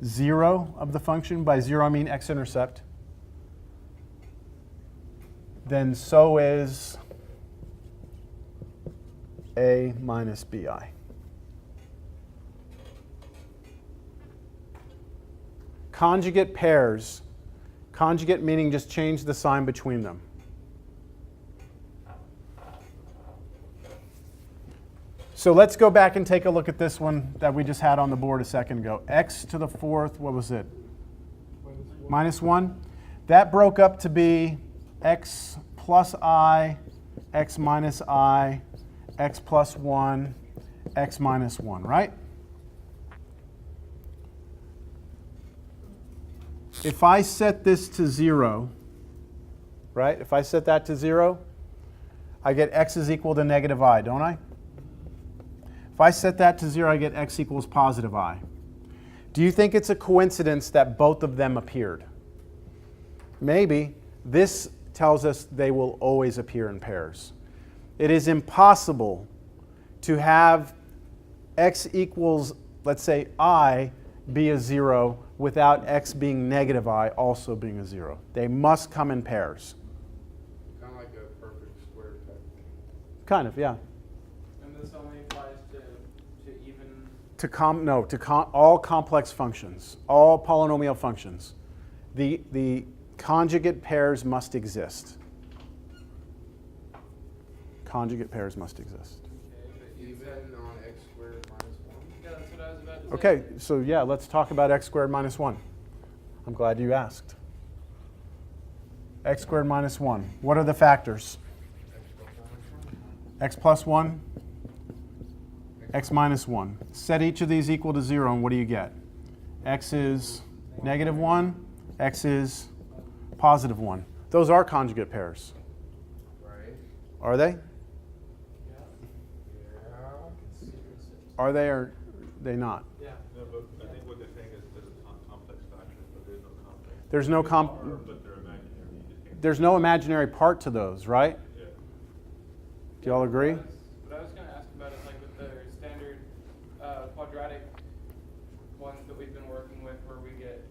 0 of the function, by 0 I mean x-intercept, then so is a minus bi. Conjugate pairs. Conjugate meaning just change the sign between them. So let's go back and take a look at this one that we just had on the board a second ago. X to the fourth, what was it? Minus 1. That broke up to be x plus I, x minus I, x plus 1, x minus 1, right? If I set this to 0, right? If I set that to 0, I get x is equal to negative I, don't I? If I set that to 0, I get x equals positive I. Do you think it's a coincidence that both of them appeared? Maybe. This tells us they will always appear in pairs. It is impossible to have x equals, let's say, I be a 0 without x being negative I also being a 0. They must come in pairs. Kind of like a perfect square type thing. Kind of, yeah. And this only applies to even... To all complex functions, all polynomial functions. The conjugate pairs must exist. Conjugate pairs must exist. Okay, but Even on x squared minus 1? yeah, that's what I was about to say. Okay, so yeah, let's talk about x squared minus 1. I'm glad you asked. X squared minus 1. What are the factors? X plus 1, x minus 1. Set each of these equal to 0, and what do you get? X is negative 1, x is positive 1. Those are conjugate pairs. Right. Are they? Yeah. Are they or they not? Yeah. No, but I think what they're saying is there's a complex factors, but there's no complex. There's no But they're imaginary. You just can't- there's no imaginary part to those, right? Yeah. Do y'all agree? What I was going to ask about is like with the standard quadratic ones that we've been working with where we get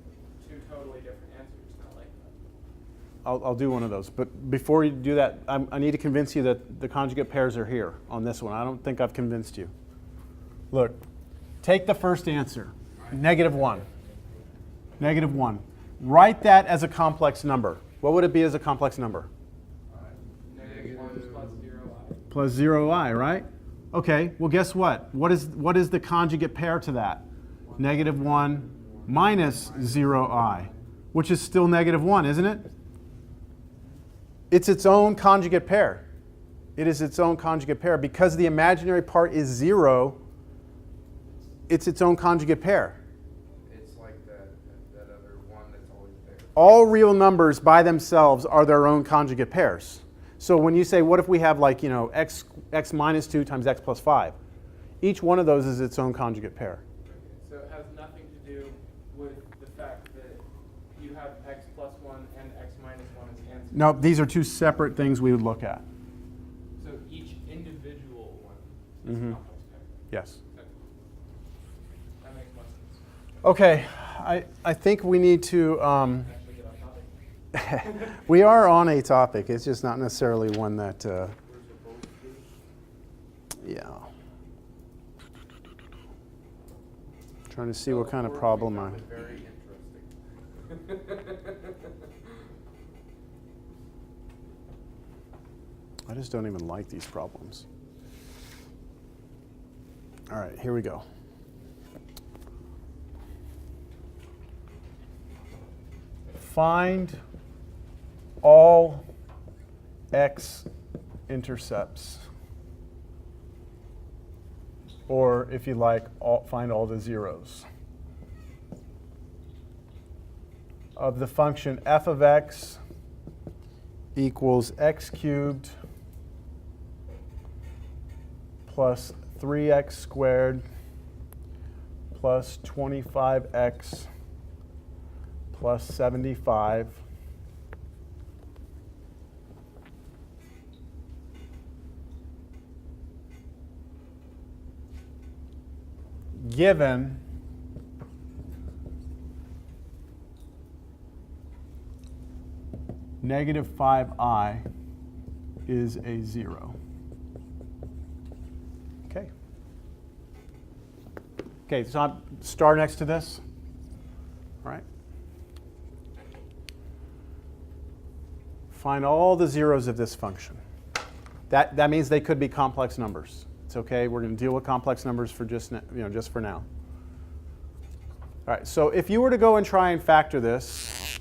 two totally different answers, not like that. I'll do one of those. But before you do that, I need to convince you that the conjugate pairs are here on this one. I don't think I've convinced you. Look, take the first answer, negative 1. Negative 1. Write that as a complex number. What would it be as a complex number? Negative 1 plus 0i. Plus 0i, right? Okay, well guess what? What is the conjugate pair to that? Negative 1 minus 0i, which is still negative 1, isn't it? It's its own conjugate pair. It is its own conjugate pair. Because the imaginary part is 0, it's its own conjugate pair. It's like that other one that's always there. All real numbers by themselves are their own conjugate pairs. So when you say, what if we have like, x minus 2 times x plus 5? Each one of those is its own conjugate pair. So it has nothing to do with the fact that you have x plus 1 and x minus 1 as answers. No, these are two separate things we would look at. So each individual one is a complex pair. Yes. Okay. That makes more sense. Okay, I think we need to, Actually get off topic. we are on a topic. It's just not necessarily one that, yeah. Trying to see what kind of problem I. Very interesting. I just don't even like these problems. All right, here we go. Find all x-intercepts. Or, if you like, find all the zeros of the function f of x equals x cubed plus 3x squared plus 25x plus 75 given negative 5i is a 0. Okay. Okay, so I'm star next to this. All right. Find all the zeros of this function. That means they could be complex numbers. It's okay. We're going to deal with complex numbers for just for now. All right. So if you were to go and try and factor this,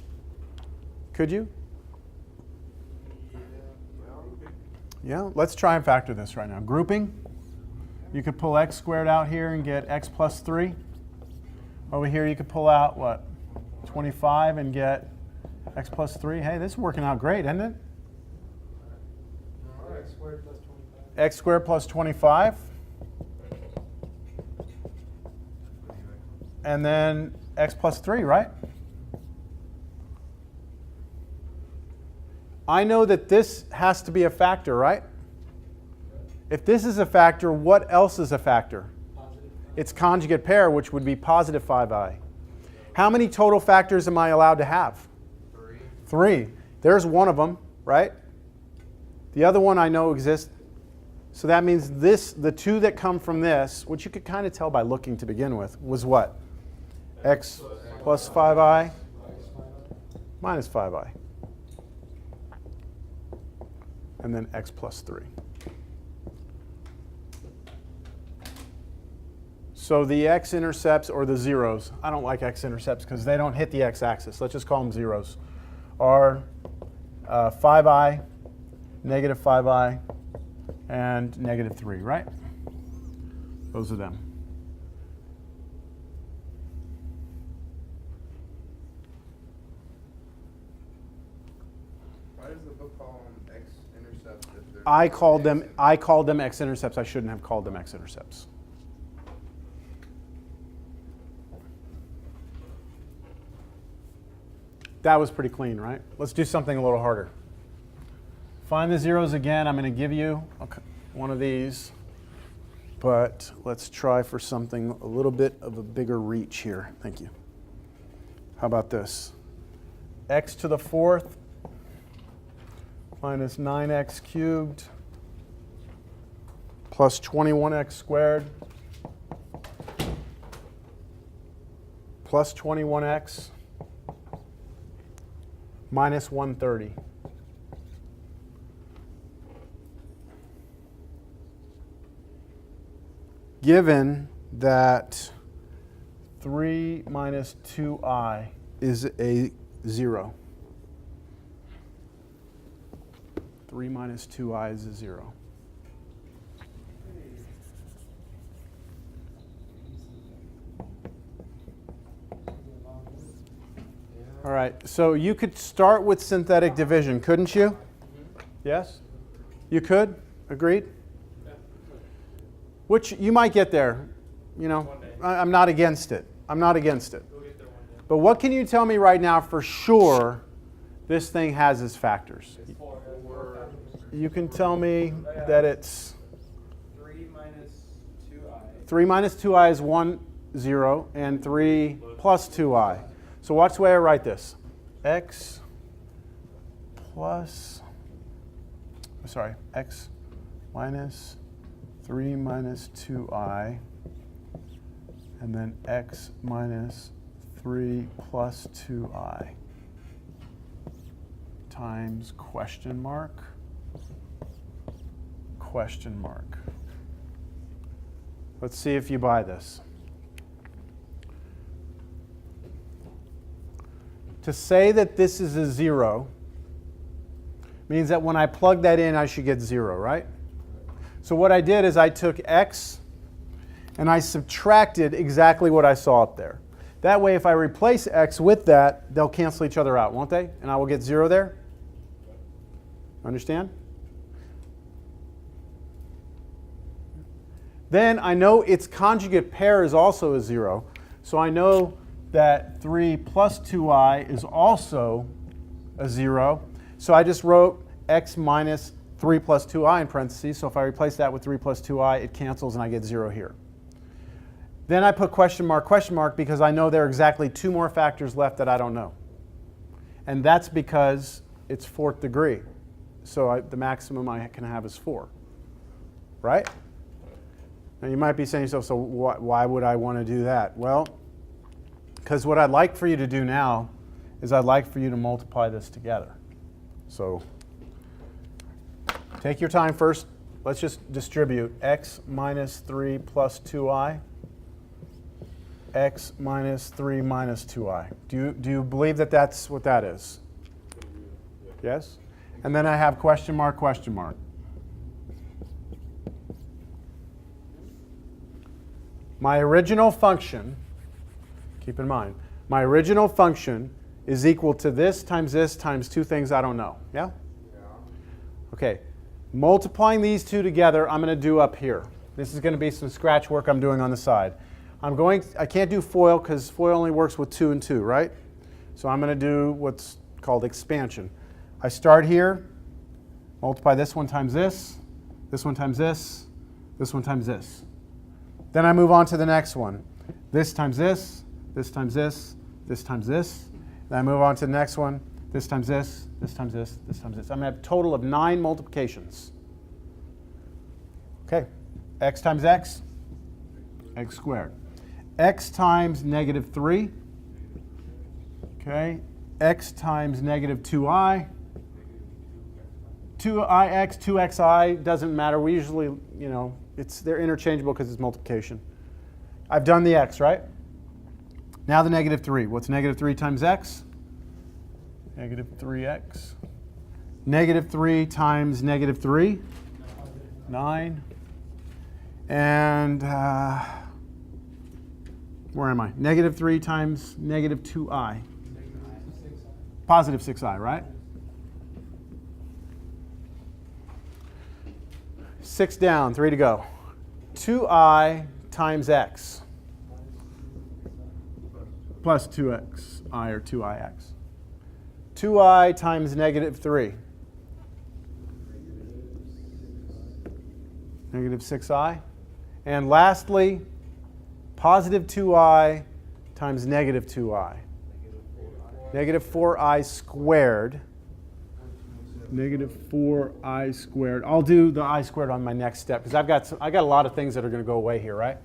could you? Yeah. Let's try and factor this right now. Grouping. You could pull x squared out here and get x plus 3. Over here you could pull out what? 25 and get x plus 3. Hey, this is working out great, isn't it? X squared plus 25. X squared plus 25. And then x plus 3, right? I know that this has to be a factor, right? If this is a factor, what else is a factor? It's conjugate pair, which would be positive 5i. How many total factors am I allowed to have? 3. There's one of them, right? The other one I know exists. So that means the two that come from this, which you could kind of tell by looking to begin with, was what? X plus 5i minus 5i. And then x plus 3. So the x-intercepts, or the zeros, I don't like x-intercepts because they don't hit the x-axis. Let's just call them zeros, are 5i, negative 5i, and negative 3, right? Those are them. Why does the book call them x-intercepts if they're I called them x-intercepts. I shouldn't have called them x-intercepts. That was pretty clean, right? Let's do something a little harder. Find the zeros again. I'm going to give you one of these, but let's try for something a little bit of a bigger reach here. Thank you. How about this? X to the 4th minus 9x cubed plus 21x squared plus 21x minus 130. Given that 3 minus 2i is a 0. 3 minus 2i is a 0. All right, so you could start with synthetic division, couldn't you? Yes? You could? Agreed? Which you might get there. You know, I'm not against it. I'm not against it. We'll get there one day. But what can you tell me right now for sure this thing has as factors? It's 4. You can tell me that it's 3 minus 2i. 3 minus 2i is 1, 0, and 3 plus 2i. So watch the way I write this. X minus 3 minus 2i, and then x minus 3 plus 2i times question mark, question mark. Let's see if you buy this. To say that this is a 0 means that when I plug that in, I should get 0, right? So what I did is I took x and I subtracted exactly what I saw up there. That way, if I replace x with that, they'll cancel each other out, won't they? And I will get 0 there. Understand? Then I know its conjugate pair is also a 0. So I know that 3 plus 2i is also a 0. So I just wrote x minus 3 plus 2i in parentheses. So if I replace that with 3 plus 2i, it cancels and I get 0 here. Then I put question mark, because I know there are exactly 2 more factors left that I don't know. And that's because it's fourth degree. So the maximum I can have is 4. Right? Now you might be saying to yourself, so why would I want to do that? Well, because what I'd like for you to do now is I'd like for you to multiply this together. So take your time first. Let's just distribute x minus 3 plus 2i, x minus 3 minus 2i. Do you believe that that's what that is? Yes? And then I have question mark, question mark. My original function, keep in mind, my original function is equal to this times two things I don't know. Yeah? Yeah. Okay. Multiplying these two together, I'm going to do up here. This is going to be some scratch work I'm doing on the side. I can't do FOIL because FOIL only works with 2 and 2, right? So I'm going to do what's called expansion. I start here, multiply this one times this one times this one times this. Then I move on to the next one. This times this times this times this. Then I move on to the next one. This times this times this times this. I'm going to have a total of 9 multiplications. Okay. X times x, x squared. X times negative 3. Okay. X times negative 2i. 2ix, 2xi, doesn't matter. We usually, they're interchangeable because it's multiplication. I've done the x, right? Now the negative 3. What's negative 3 times x? Negative 3x. Negative 3 times negative 3? 9. And where am I? Negative 3 times negative 2i. Positive 6i, right? 6 down, 3 to go. 2i times x. Plus 2xi or 2ix. 2i times negative 3. Negative 6i. And lastly, positive 2i times negative 2i. Negative 4i squared. Negative 4i squared. I'll do the I squared on my next step because I got a lot of things that are going to go away here, right?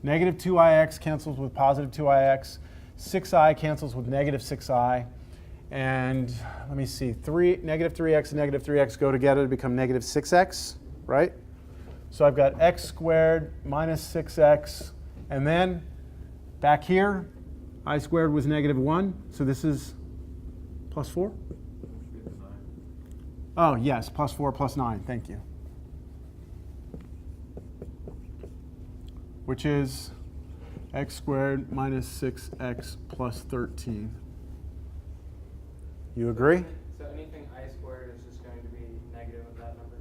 Negative 2ix cancels with positive 2ix. 6i cancels with negative 6i. And let me see, negative 3x and negative 3x go together to become negative 6x, right? So I've got x squared minus 6x. And then back here, I squared was negative 1. So this is plus 4. Oh, yes, plus 4 plus 9. Thank you. Which is x squared minus 6x plus 13. You agree? So anything I squared is just going to be negative of that number?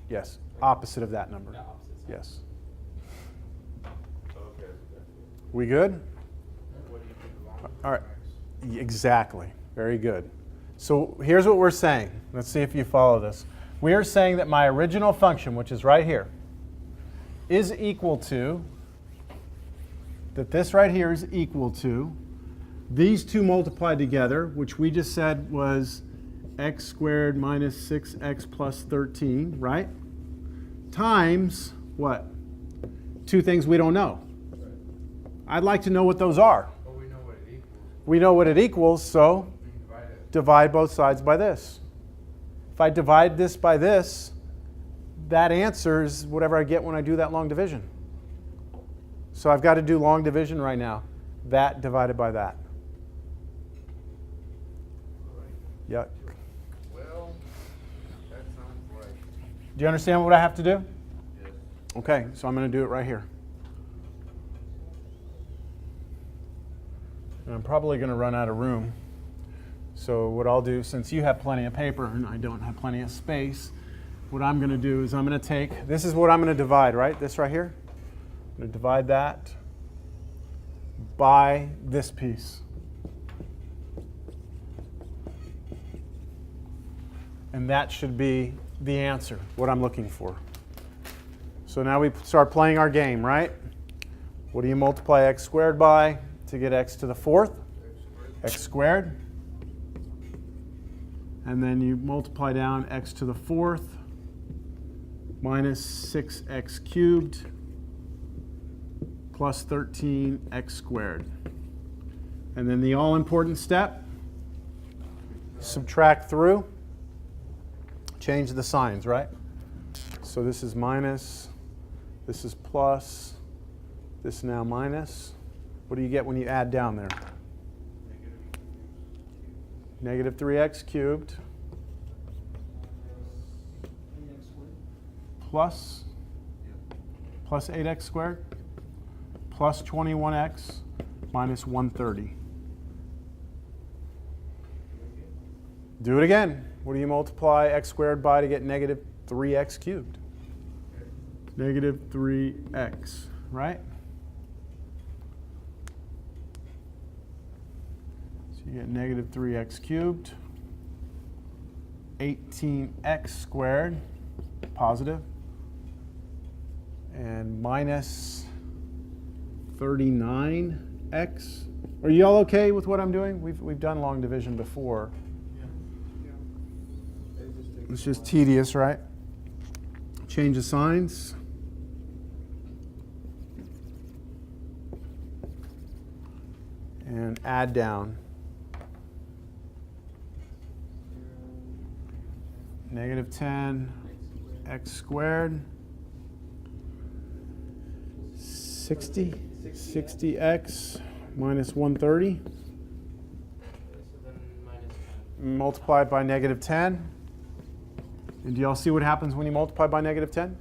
Yes. Opposite of that number. The opposite side. Yes. Okay. We good? What do you think along with All right. X? Exactly. Very good. So here's what we're saying. Let's see if you follow this. We are saying that my original function, which is right here, is equal to, that this right here is equal to these two multiplied together, which we just said was x squared minus 6x plus 13, right? Times what? Two things we don't know. I'd like to know what those are. Well, we know what it equals. We know what it equals, so We can divide it. divide both sides by this. If I divide this by this, that answers whatever I get when I do that long division. So I've got to do long division right now. That divided by that. Yuck. Well, that sounds right. Do you understand what I have to do? Yes. Okay, so I'm going to do it right here. And I'm probably going to run out of room. So what I'll do, since you have plenty of paper and I don't have plenty of space, what I'm going to do is I'm going to take, this is what I'm going to divide, right? This right here. I'm going to divide that by this piece. And that should be the answer, what I'm looking for. So now we start playing our game, right? What do you multiply x squared by to get x to the fourth? X squared And then you multiply down x to the fourth minus 6x cubed plus 13x squared. And then the all-important step, subtract through, change the signs, right? So this is minus, this is plus, this is now minus. What do you get when you add down there? Negative 3x cubed plus 8x squared plus 21x minus 130. Do it again. What do you multiply x squared by to get negative 3x cubed? Negative 3x, right? So you get negative 3x cubed, 18x squared, positive, and minus 39x. Are you all okay with what I'm doing? We've done long division before. It's just tedious, right? Change the signs. And add down. Negative 10 x squared. 60x minus 130. So then minus 10. Multiplied by negative 10. And do y'all see what happens when you multiply by negative 10?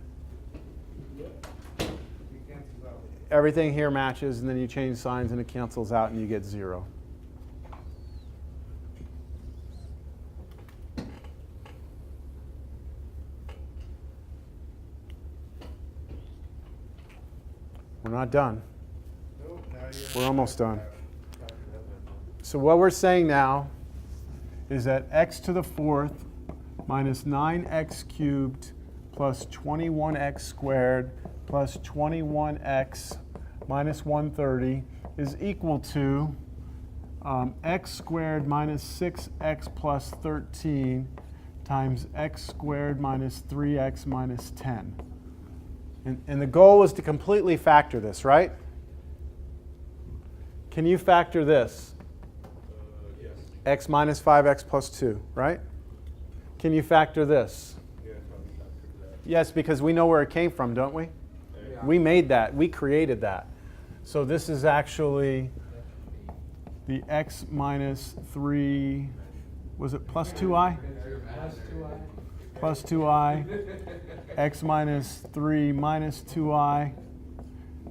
Everything here matches, and then you change signs and it cancels out and you get 0. We're not done. We're almost done. So what we're saying now is that x to the fourth minus 9x cubed plus 21x squared plus 21x minus 130 is equal to x squared minus 6x plus 13 times x squared minus 3x minus 10. And the goal is to completely factor this, right? Can you factor this? Yes. X minus 5x plus 2, right? Can you factor this? Yes, I'll be back to that. Yes, because we know where it came from, don't we? Yeah. We made that. We created that. So this is actually the x minus 3, was it plus 2i? Plus 2i. X minus 3 minus 2i.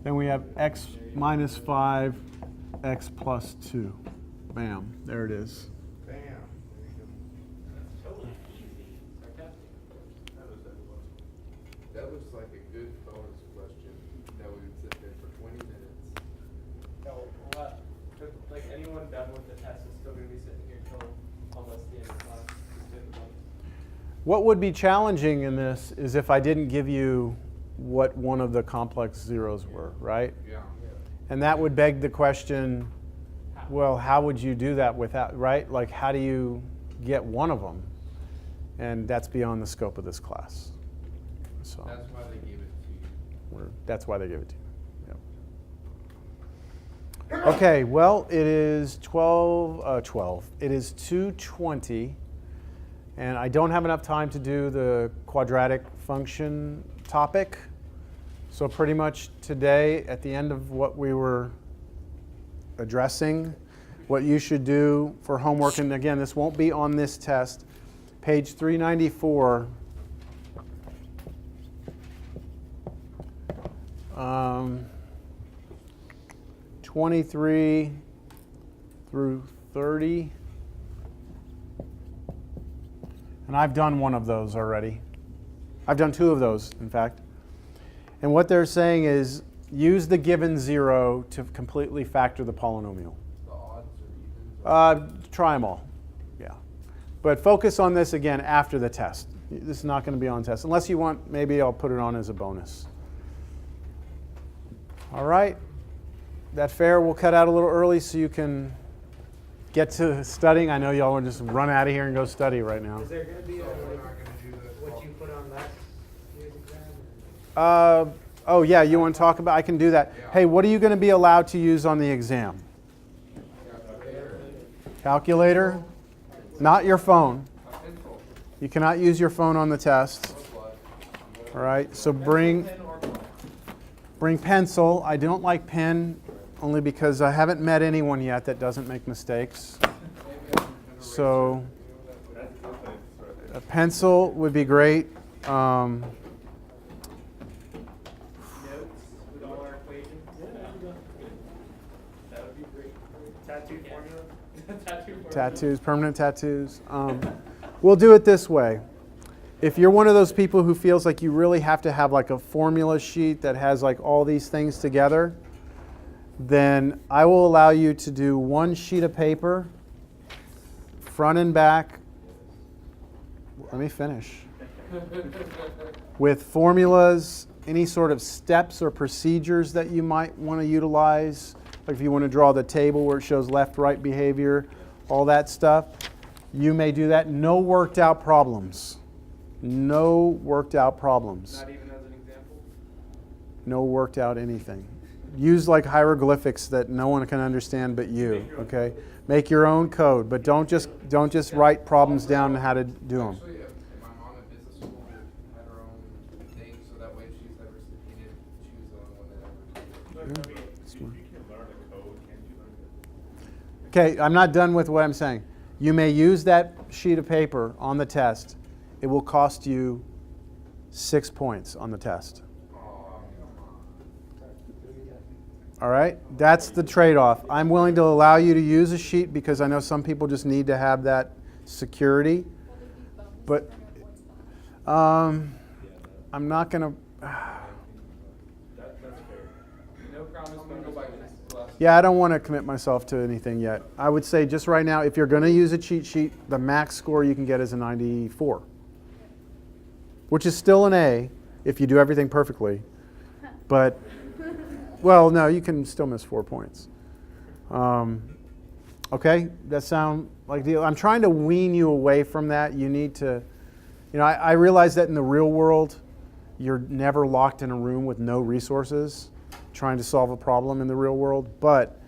Then we have x minus 5, x plus 2. Bam. There it is. Bam. Totally easy. Sarcastic. That looks like a good bonus question that we would sit there for 20 minutes. So, what? Like anyone done with the test is still going to be sitting here till almost the end of class. Just doing the bonus. What would be challenging in this is if I didn't give you what one of the complex zeros were, right? Yeah. And that would beg the question, well, how would you do that without, right? Like, how do you get one of them? And that's beyond the scope of this class. So That's why they gave it to you. that's why they give it to you. Yep. Okay, well, it is 12. It is 2:20, and I don't have enough time to do the quadratic function topic. So pretty much today, at the end of what we were addressing, what you should do for homework, and again, this won't be on this test, page 394, 23 through 30. And I've done one of those already. I've done two of those, in fact. And what they're saying is use the given 0 to completely factor the polynomial. The odds or evens. Try them all, yeah. But focus on this again after the test. This is not going to be on test. Unless you want, maybe I'll put it on as a bonus. All right. That fair will cut out a little early so you can get to studying? I know y'all want to just run out of here and go study right now. Is there going to be So we're not gonna do the. what you put on last year's exam? Oh yeah, you want to talk about? I can do that. Yeah. Hey, what are you going to be allowed to use on the exam? Calculator? Not your phone. A pencil. You cannot use your phone on the test. All right, so bring pencil. I don't like pen only because I haven't met anyone yet that doesn't make mistakes. So a pencil would be great. Notes with all our equations. That would be great. Tattoo formula. Tattoo formula. Tattoos, permanent tattoos. We'll do it this way. If you're one of those people who feels like you really have to have like a formula sheet that has like all these things together, then I will allow you to do one sheet of paper, front and back. Let me finish. With formulas, any sort of steps or procedures that you might want to utilize. Like if you want to draw the table where it shows left-right behavior, all that stuff, you may do that. No worked out problems. No worked out problems. Not even as an example. No worked out anything. Use like hieroglyphics that no one can understand but you. Okay. Make your own code, but don't just write problems down and how to do them. Actually, if my mom at business school had her own thing, so that way if she's ever subpoenaed, she was the only one that ever. You can learn a code, can't you learn it? Okay, I'm not done with what I'm saying. You may use that sheet of paper on the test. It will cost you 6 points on the test. All right? That's the trade-off. I'm willing to allow you to use a sheet because I know some people just need to have that security. But I'm not going to... That's fair. No promise. I'm gonna go by this class. Yeah, I don't want to commit myself to anything yet. I would say just right now, if you're going to use a cheat sheet, the max score you can get is a 94. Which is still an A if you do everything perfectly. But, well, no, you can still miss 4 points. Okay, that sound like a deal? I'm trying to wean you away from that. You need to, I realize that in the real world, you're never locked in a room with no resources trying to solve a problem in the real world. But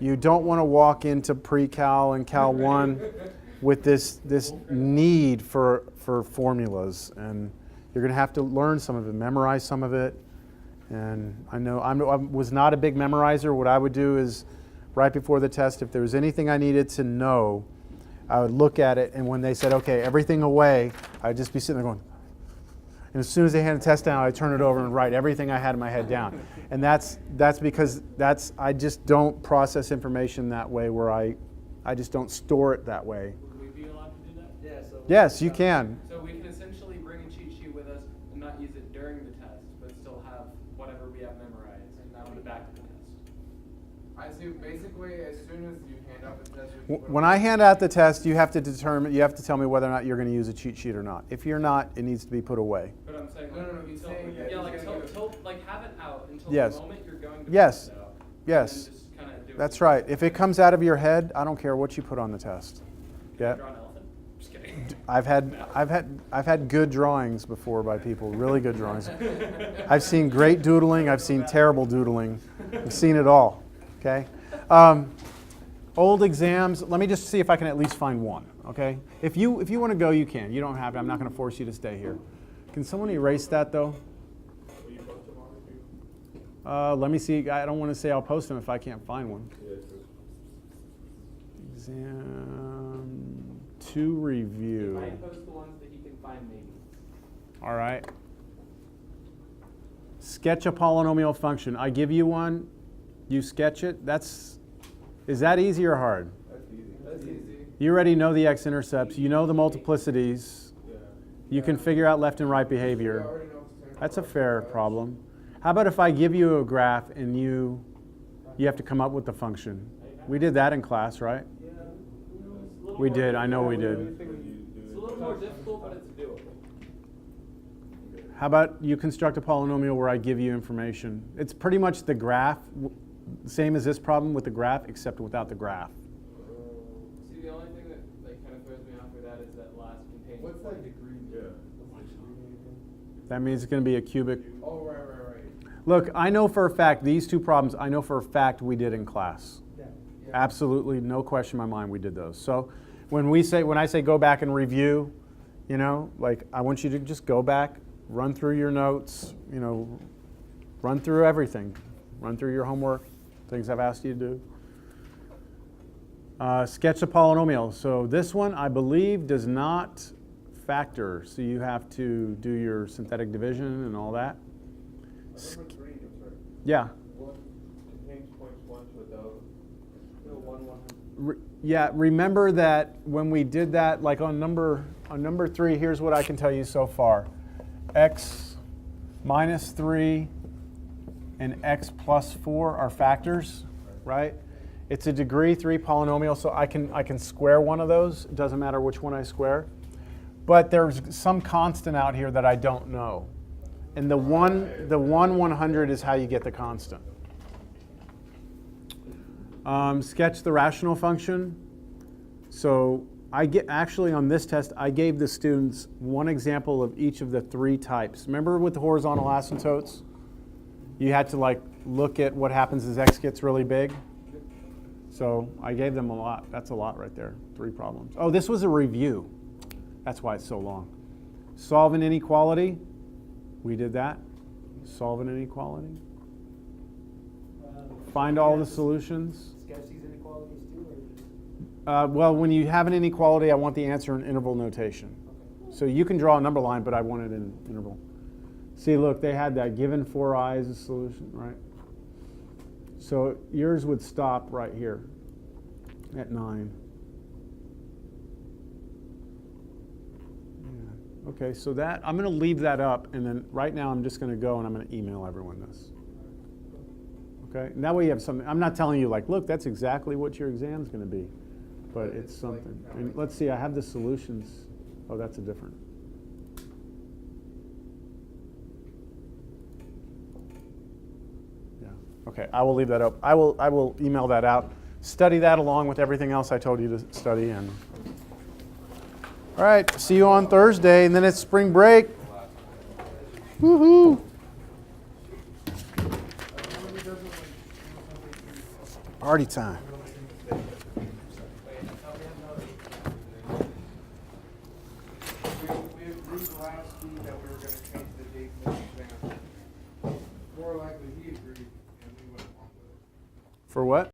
you don't want to walk into pre-cal and cal 1 with this need for formulas, and you're going to have to learn some of it, memorize some of it. And I know I was not a big memorizer. What I would do is right before the test, if there was anything I needed to know, I would look at it, and when they said, okay, everything away, I'd just be sitting there going, and as soon as they hand a test down, I'd turn it over and write everything I had in my head down. And that's because I just don't process information that way, where I just don't store it that way. Would we be allowed to do that? Yeah, so Yes, you can. So we can essentially bring a cheat sheet with us and not use it during the test, but still have whatever we have memorized and put it back to the test. I see, basically, as soon as you hand out the test. you can When I hand out the test, you have to tell me whether or not you're going to use a cheat sheet or not. If you're not, it needs to be put away. But I'm saying, No, he's saying that yeah, he's like gonna till like have it out until Yes. the moment you're going to Yes. print it out. Yes. And then just kind of do That's it. right. If it comes out of your head, I don't care what you put on the test. Yeah. Draw an elephant? Just kidding. I've had good drawings before by people, really good drawings. I've seen great doodling. I've seen terrible doodling. I've seen it all. Okay. Old exams. Let me just see if I can at least find one. Okay. If you want to go, you can. You don't have to. I'm not going to force you to stay here. Can someone erase that though? Will you post them on it? Let me see. I don't want to say I'll post them if I can't find one. Yeah, true. Exam 2 review. He might post the ones that he can find maybe. All right. Sketch a polynomial function. I give you one. You sketch it. Is that easy or hard? That's easy. You already know the x-intercepts. You know the multiplicities. Yeah. You can figure out left and right You behavior. already know it's 10 That's a points. fair problem. How about if I give you a graph and you have to come up with the function? We did that in class, right? Yeah. It's a little We more did. I know we difficult. did. It's a little more difficult, but it's doable. How about you construct a polynomial where I give you information? It's pretty much the graph, same as this problem with the graph, except without the graph. See, the only thing that like kind of throws me off with that is that last contains. What's that degree mean? Yeah. What's the degree mean again? That means it's going to be a cubic. Oh, right. Look, I know for a fact, these two problems, I know for a fact we did in class. Yeah. Absolutely, no question in my mind we did those. So when I say go back and review, you know, like I want you to just go back, run through your notes, you know, run through everything. Run through your homework, things I've asked you to do. Sketch a polynomial. So this one, I believe, does not factor. So you have to do your synthetic division and all that. Number 3, I'm sorry. Yeah. What contains points 1 to a thousand? No, 100. Yeah, remember that when we did that, like on number 3, here's what I can tell you so far. X minus 3 and x plus 4 are factors, right? It's a degree 3 polynomial, so I can square one of those. It doesn't matter which one I square. But there's some constant out here that I don't know. And the 1/100 is how you get the constant. Sketch the rational function. So actually on this test, I gave the students one example of each of the 3 types. Remember with the horizontal asymptotes? You had to like look at what happens as x gets really big. So I gave them a lot. That's a lot right there. 3 problems. Oh, this was a review. That's why it's so long. Solve an inequality. We did that. Solve an inequality. Find all the solutions. Sketch these inequalities too, or just? Well, when you have an inequality, I want the answer in interval notation. Okay. So you can draw a number line, but I want it in interval. See, look, they had that given 4i as a solution, right? So yours would stop right here at 9. Yeah. Okay, so that I'm going to leave that up, and then right now I'm just going to go and I'm going to email everyone this. Okay, and that way you have something. I'm not telling you like, look, that's exactly what your exam's going to be, but it's something. And let's see, I have the solutions. Oh, that's a different. Yeah. Okay, I will leave that up. I will email that out. Study that along with everything else I told you to study. And all right, see you on Thursday, and then it's spring break. Woohoo! Party time. We agreed last week that we were gonna change the date for the exam. More likely he agreed and we went along with it. For what?